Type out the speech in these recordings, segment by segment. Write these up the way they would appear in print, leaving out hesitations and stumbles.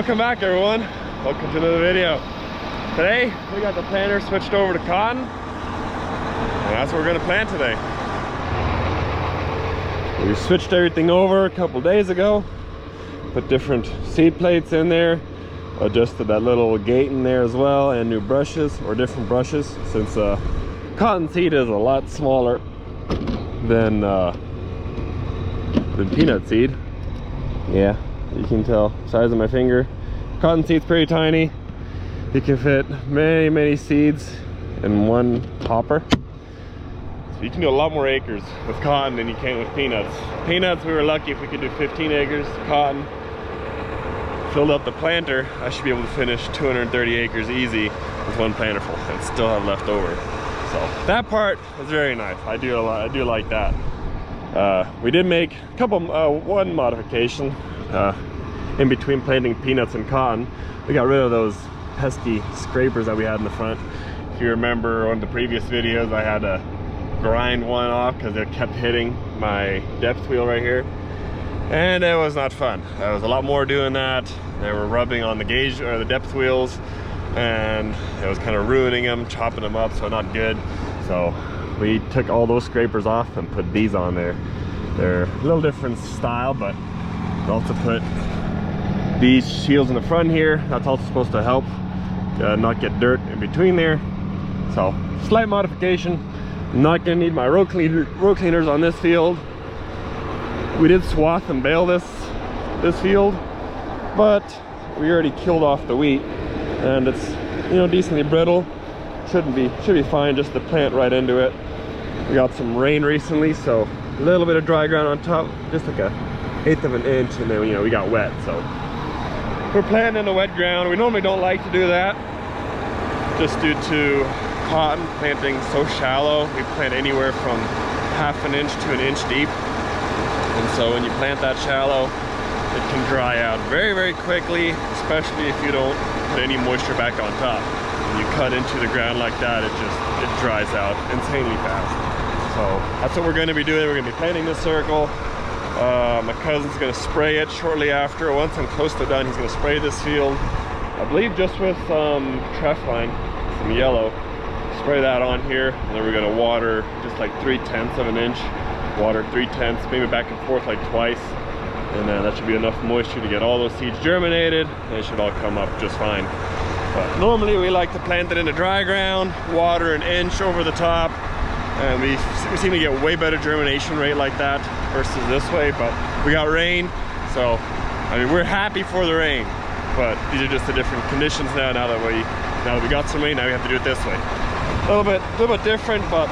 Welcome back, everyone. Welcome to another video. Today we got the planter switched over to cotton, and that's what we're gonna plant today. We switched everything over a couple days ago, put different seed plates in there, adjusted that little gate in there as well, and new brushes, or different brushes, since cotton seed is a lot smaller than peanut seed. Yeah, you can tell size of my finger. Cotton seed's pretty tiny. You can fit many seeds in one hopper. So you can do a lot more acres with cotton than you can with peanuts. Peanuts, we were lucky if we could do 15 acres. Cotton, filled up the planter, I should be able to finish 230 acres easy with one planter full and still have left over. So that part is very nice. I do like that. We did make a couple, one modification in between planting peanuts and cotton. We got rid of those pesky scrapers that we had in the front. If you remember on the previous videos, I had to grind one off because it kept hitting my depth wheel right here, and it was not fun. There was a lot more doing that. They were rubbing on the gauge or the depth wheels, and it was kind of ruining them, chopping them up, so not good. So we took all those scrapers off and put these on there. They're a little different style, but we also put these shields in the front here. That's also supposed to help not get dirt in between there. So slight modification. Not gonna need my row cleaners on this field. We did swath and bale this field, but we already killed off the wheat, and it's, you know, decently brittle. Should be fine just to plant right into it. We got some rain recently, so a little bit of dry ground on top, just like a 1/8 of an inch, and then, you know, we got wet. So we're planting in the wet ground. We normally don't like to do that, just due to cotton planting so shallow. We plant anywhere from 1/2 inch to 1 inch deep, and so when you plant that shallow, it can dry out very quickly, especially if you don't put any moisture back on top. When you cut into the ground like that, it dries out insanely fast. So that's what we're going to be doing. We're going to be planting this circle. My cousin's going to spray it shortly after. Once I'm close to done, he's going to spray this field, I believe just with Trefline, some yellow. Spray that on here, and then we're going to water just like 3/10 of an inch. Water 3/10, maybe back and forth like twice, and that should be enough moisture to get all those seeds germinated, and it should all come up just fine. But normally we like to plant it in the dry ground, water 1 inch over the top, and we seem to get way better germination rate like that versus this way. But we got rain, so I mean, we're happy for the rain, but these are just the different conditions now that we got some rain. Now we have to do it this way. A little bit different, but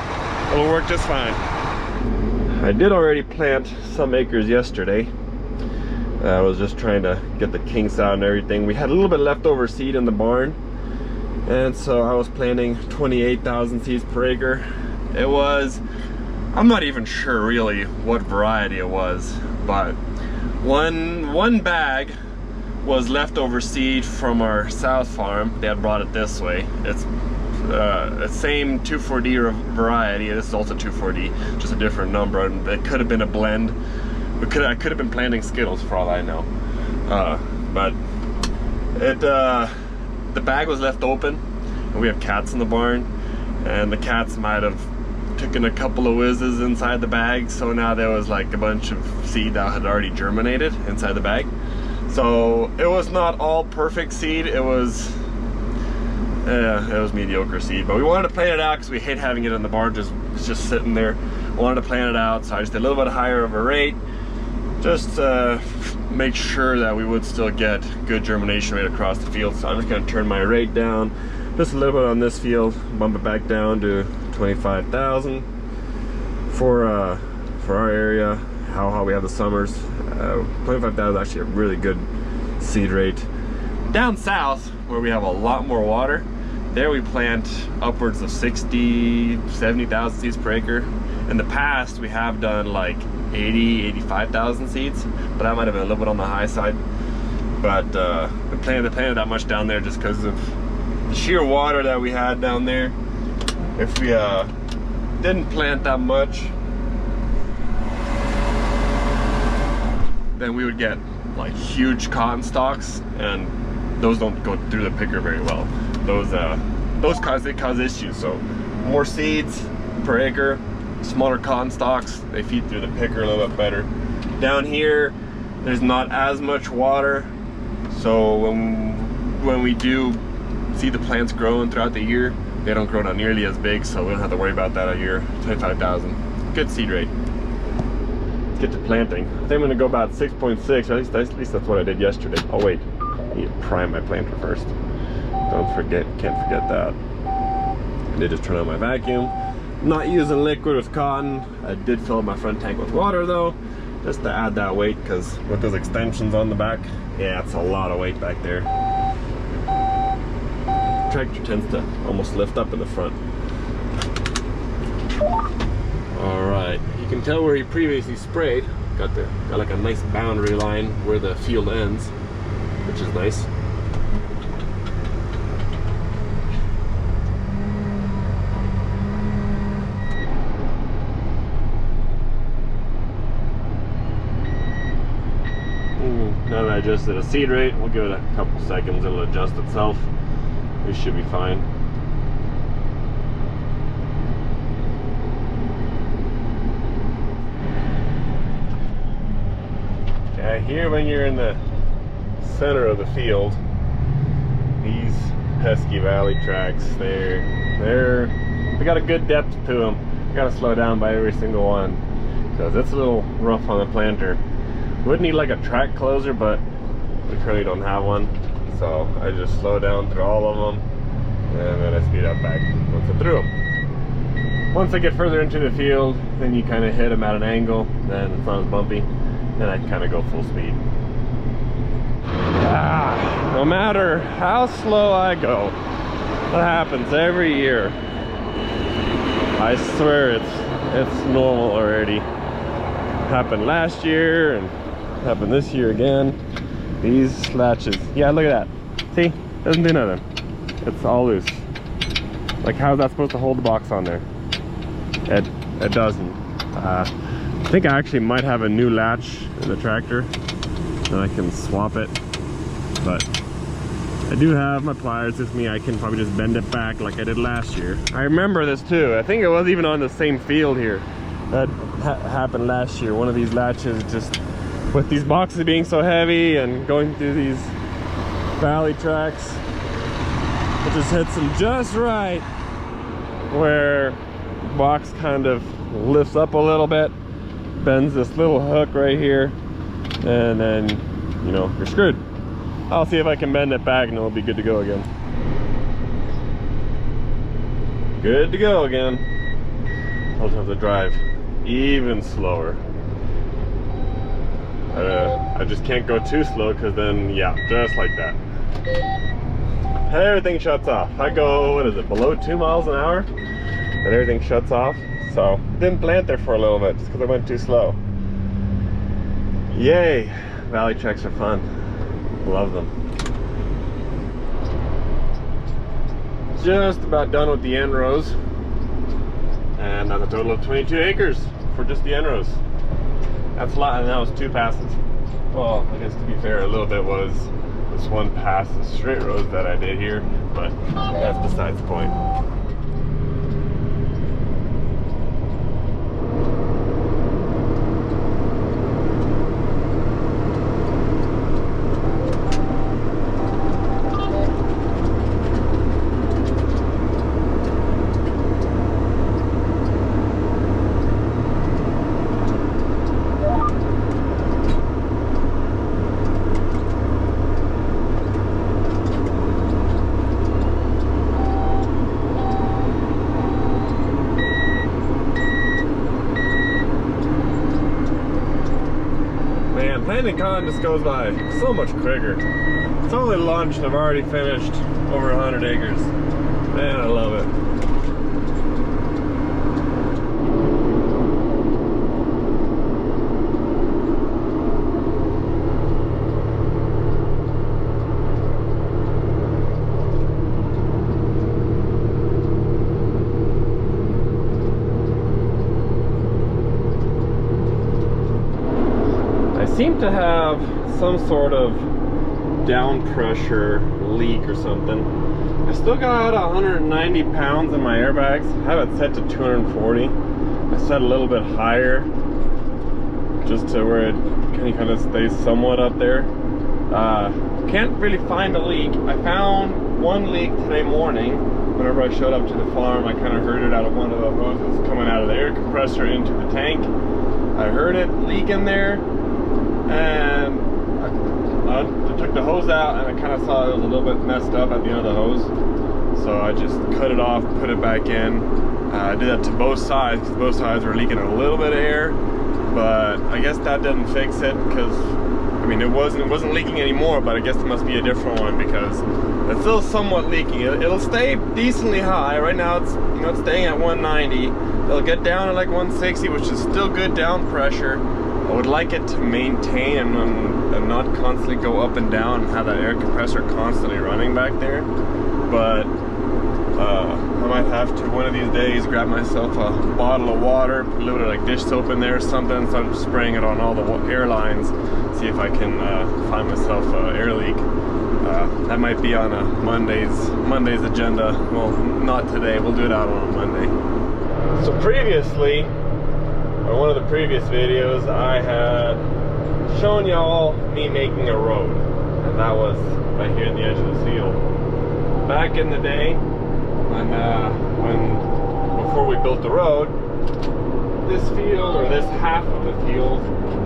it'll work just fine. I did already plant some acres yesterday. I was just trying to get the kinks out and everything. We had a little bit leftover seed in the barn, and so I was planting 28,000 seeds per acre. It was, I'm not even sure really what variety it was, but one bag was leftover seed from our south farm. They had brought it this way. It's the same 2,4-D variety. This is also 2,4-D, just a different number. It could have been a blend. I could have been planting Skittles for all I know. But the bag was left open, and we have cats in the barn, and the cats might have taken a couple of whizzes inside the bag, so now there was like a bunch of seed that had already germinated inside the bag. So it was not all perfect seed. It was mediocre seed, but we wanted to plant it out because we hate having it in the barn just sitting there. We wanted to plant it out, so I just did a little bit higher of a rate, just to make sure that we would still get good germination rate across the field. So I'm just going to turn my rate down just a little bit on this field, bump it back down to 25,000 for our area, how we have the summers. 25,000 is actually a really good seed rate. Down south, where we have a lot more water, there we plant upwards of 60,000-70,000 seeds per acre. In the past, we have done like 80,000-85,000 seeds, but that might have been a little bit on the high side. But we planted that much down there just because of the sheer water that we had down there. If we didn't plant that much, then we would get like huge cotton stalks, and those don't go through the picker very well. Those cause issues. So more seeds per acre, smaller cotton stalks, they feed through the picker a little bit better. Down here, there's not as much water, so when we do see the plants growing throughout the year, they don't grow not nearly as big, so we don't have to worry about that a year. 25,000, good seed rate. Let's get to planting. I think I'm gonna go about 6.6, at least that's what I did yesterday. Oh wait, I need to prime my planter first. Can't forget that. I did just turn on my vacuum. Not using liquid with cotton. I did fill up my front tank with water though, just to add that weight, because with those extensions on the back, yeah, it's a lot of weight back there. Tractor tends to almost lift up in the front. All right, you can tell where he previously sprayed. Got like a nice boundary line where the field ends, which is nice. Now that I adjusted the seed rate, we'll give it a couple seconds, it'll adjust itself. We should be fine. Yeah, here when you're in the center of the field, these pesky valley tracks, they got a good depth to them. You gotta slow down by every single one, because it's a little rough on the planter. Would need like a track closer, but we currently don't have one, so I just slow down through all of them, and then I speed up back once I'm through them. Once I get further into the field, then you kind of hit them at an angle, then it's not as bumpy, then I kind of go full speed. No matter how slow I go, that happens every year. I swear it's normal already. Happened last year and happened this year again. These latches, yeah, look at that. See, doesn't do nothing. It's all loose. Like, how's that supposed to hold the box on there? It doesn't. I think I actually might have a new latch in the tractor, and I can swap it. But I do have my pliers with me. I can probably just bend it back like I did last year. I remember this too. I think it was even on the same field here. That happened last year. One of these latches, just with these boxes being so heavy and going through these valley tracks, it just hits them just right where the box kind of lifts up a little bit, bends this little hook right here, and then, you know, you're screwed. I'll see if I can bend it back and it'll be good to go again. Good to go again. I'll just have to drive even slower. I just can't go too slow, because then, yeah, just like that, everything shuts off. I go, what is it, below 2 miles an hour, and everything shuts off. So didn't plant there for a little bit just because I went too slow. Yay, valley treks are fun. Love them. Just about done with the end rows, and that's a total of 22 acres for just the end rows. That's a lot, and that was 2 passes. Well, I guess to be fair, a little bit was this one pass, the straight rows that I did here, but that's besides the point. Planting cotton just goes by so much quicker. It's only lunch and I've already finished over 100 acres. Man, I love it. Seem to have some sort of down pressure leak or something. I still got 190 pounds in my airbags. I have it set to 240. I set a little bit higher just to where it kind of stays somewhat up there. Can't really find a leak. I found one leak today morning. Whenever I showed up to the farm, I kind of heard it out of one of the hoses coming out of the air compressor into the tank. I heard it leak in there, and I took the hose out, and I kind of saw it was a little bit messed up at the end of the hose. So I just cut it off, put it back in. I did that to both sides because both sides were leaking a little bit of air, but I guess that didn't fix it because, I mean, it wasn't leaking anymore, but I guess it must be a different one because it's still somewhat leaking. It'll stay decently high. Right now it's, you know, it's staying at 190. It'll get down to like 160, which is still good down pressure. I would like it to maintain and not constantly go up and down and have that air compressor constantly running back there. But I might have to one of these days grab myself a bottle of water, put a little bit of like dish soap in there or something, start spraying it on all the airlines, see if I can find myself an air leak. That might be on a Monday's agenda. Well, not today, we'll do it out on a Monday. So previously, in one of the previous videos, I had shown y'all me making a road, and that was right here in the edge of the field. Back in the day, before we built the road, this field, or this half of the field,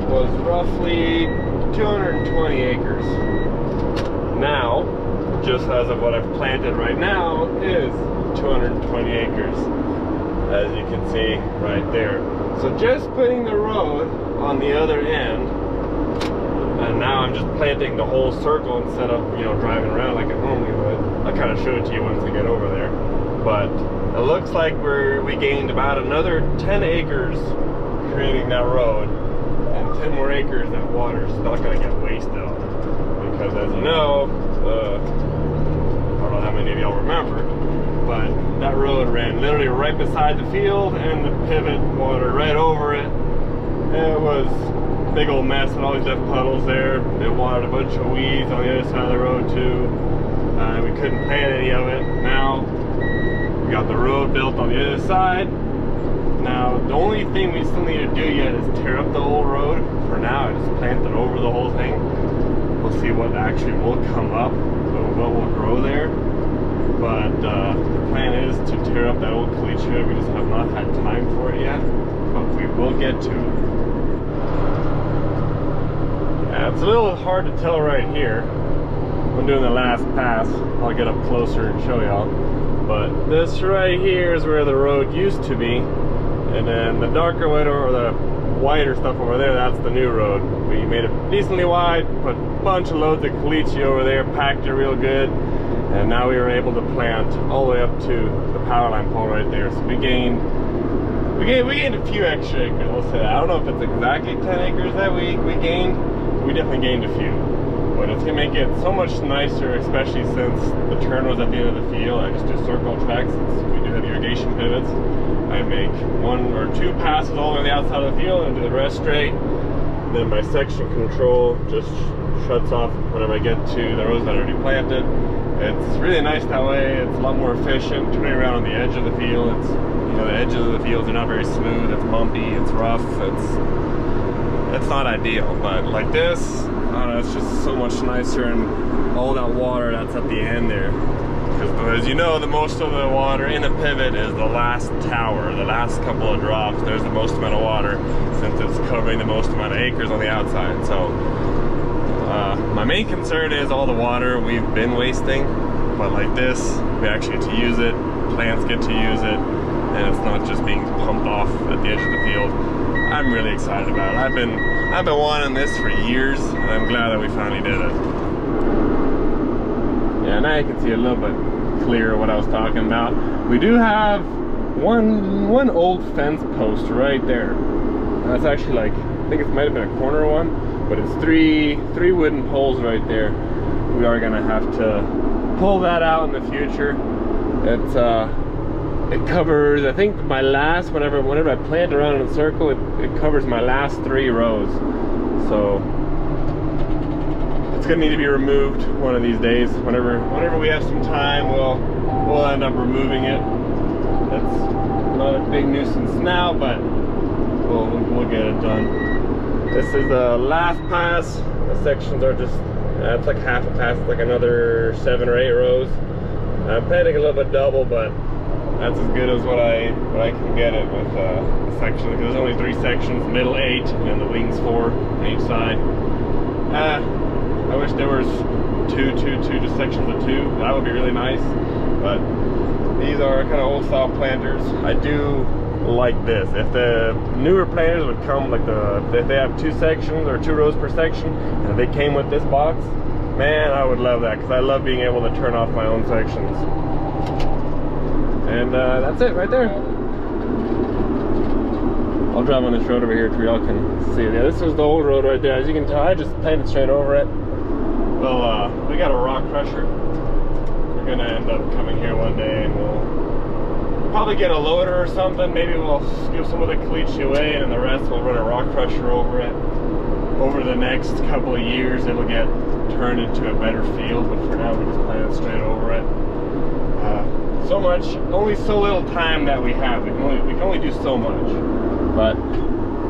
was roughly 220 acres. Now, just as of what I've planted right now, is 220 acres, as you can see right there. So just putting the road on the other end, and now I'm just planting the whole circle instead of, you know, driving around like I normally would. I'll kind of show it to you once I get over there. But it looks like we gained about another 10 acres creating that road, and 10 more acres that water's not going to get wasted on. Because as you know, I don't know how many of y'all remember, but that road ran literally right beside the field, and the pivot water right over it. It was a big old mess, and always left puddles there. It watered a bunch of weeds on the other side of the road too. We couldn't plant any of it. Now we got the road built on the other side. Now the only thing we still need to do yet is tear up the old road. For now, I just planted over the whole thing. We'll see what actually will come up, what will grow there. But the plan is to tear up that old caliche. We just have not had time for it yet, but we will get to it. Yeah, it's a little hard to tell right here. I'm doing the last pass. I'll get up closer and show y'all. But this right here is where the road used to be, and then the darker white, or the wider stuff over there, that's the new road. We made it decently wide, put a bunch of loads of caliche over there, packed it real good, and now we were able to plant all the way up to the power line pole right there. So we gained a few extra acres, we'll say that. I don't know if it's exactly 10 acres that we gained, but we definitely gained a few. But it's gonna make it so much nicer, especially since the turn was at the end of the field. I just do circle tracks since we do have irrigation pivots. I make 1 or 2 passes all on the outside of the field and do the rest straight. And then my section control just shuts off whenever I get to the rows that I already planted. It's really nice that way. It's a lot more efficient turning around on the edge of the field. It's, you know, the edges of the fields are not very smooth. It's bumpy. It's rough. It's not ideal. But like this, I don't know, it's just so much nicer, and all that water that's at the end there. Because as you know, the most of the water in the pivot is the last tower, the last couple of drops. There's the most amount of water since it's covering the most amount of acres on the outside. So my main concern is all the water we've been wasting, but like this, we actually get to use it, plants get to use it, and it's not just being pumped off at the edge of the field. I'm really excited about it. I've been wanting this for years, and I'm glad that we finally did it. Yeah, now you can see a little bit clearer what I was talking about. We do have one old fence post right there. That's actually, like, I think it might have been a corner one, but it's three wooden poles right there. We are gonna have to pull that out in the future. It covers, I think, my last, whenever I plant around in a circle, it covers my last 3 rows. So it's gonna need to be removed one of these days. Whenever we have some time, we'll end up removing it. That's not a big nuisance now, but we'll get it done. This is the last pass. The sections are just, it's like half a pass, it's like another 7 or 8 rows. I'm planning a little bit double, but that's as good as what I can get it with the section, because there's only 3 sections, middle 8, and the wings 4 on each side. I wish there was two just sections of 2. That would be really nice, but these are kind of old style planters. I do like this. If the newer planters would come like if they have 2 sections or 2 rows per section, and they came with this box, man, I would love that, because I love being able to turn off my own sections. And that's it right there. I'll drive on this road over here so y'all can see it. Yeah, this was the old road right there. As you can tell, I just planted straight over it. Well, we got a rock crusher. We're gonna end up coming here one day, and we'll probably get a loader or something. Maybe we'll give some of the caliche away, and the rest we'll run a rock crusher over it. Over the next couple of years, it'll get turned into a better field, but for now we just planted straight over it. So much, only so little time that we have. We can only do so much. But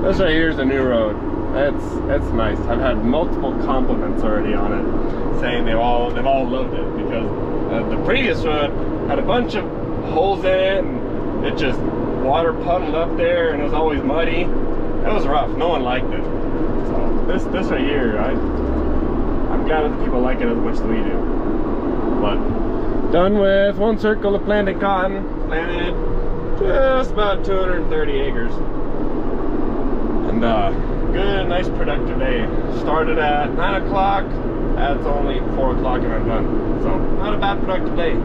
this right here is a new road. That's nice. I've had multiple compliments already on it, saying they've all loved it, because the previous road had a bunch of holes in it, and it just water puddled up there, and it was always muddy. It was rough. No one liked it. So this right here, I'm glad that people like it as much as we do. But done with 1 circle of planted cotton. Planted just about 230 acres. And good, nice, productive day. Started at 9 o'clock. That's only 4 o'clock and I'm done. So not a bad productive day.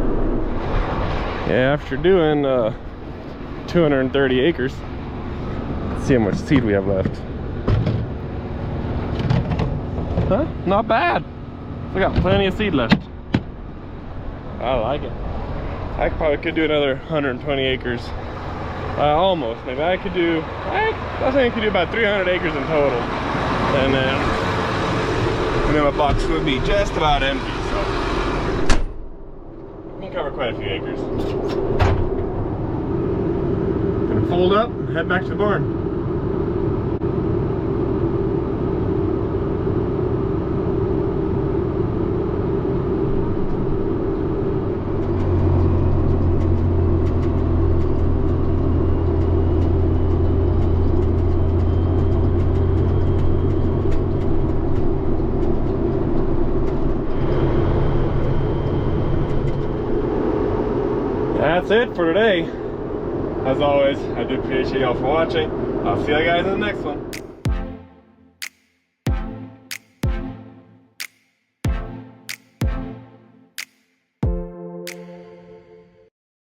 Yeah, after doing 230 acres, let's see how much seed we have left. Huh? Not bad. We got plenty of seed left. I like it. I probably could do another 120 acres. Almost. Maybe I could do, I think I could do about 300 acres in total. And then my box would be just about empty. So we can cover quite a few acres. Gonna fold up and head back to the barn. That's it for today. As always, I do appreciate y'all for watching. I'll see you guys in the next one.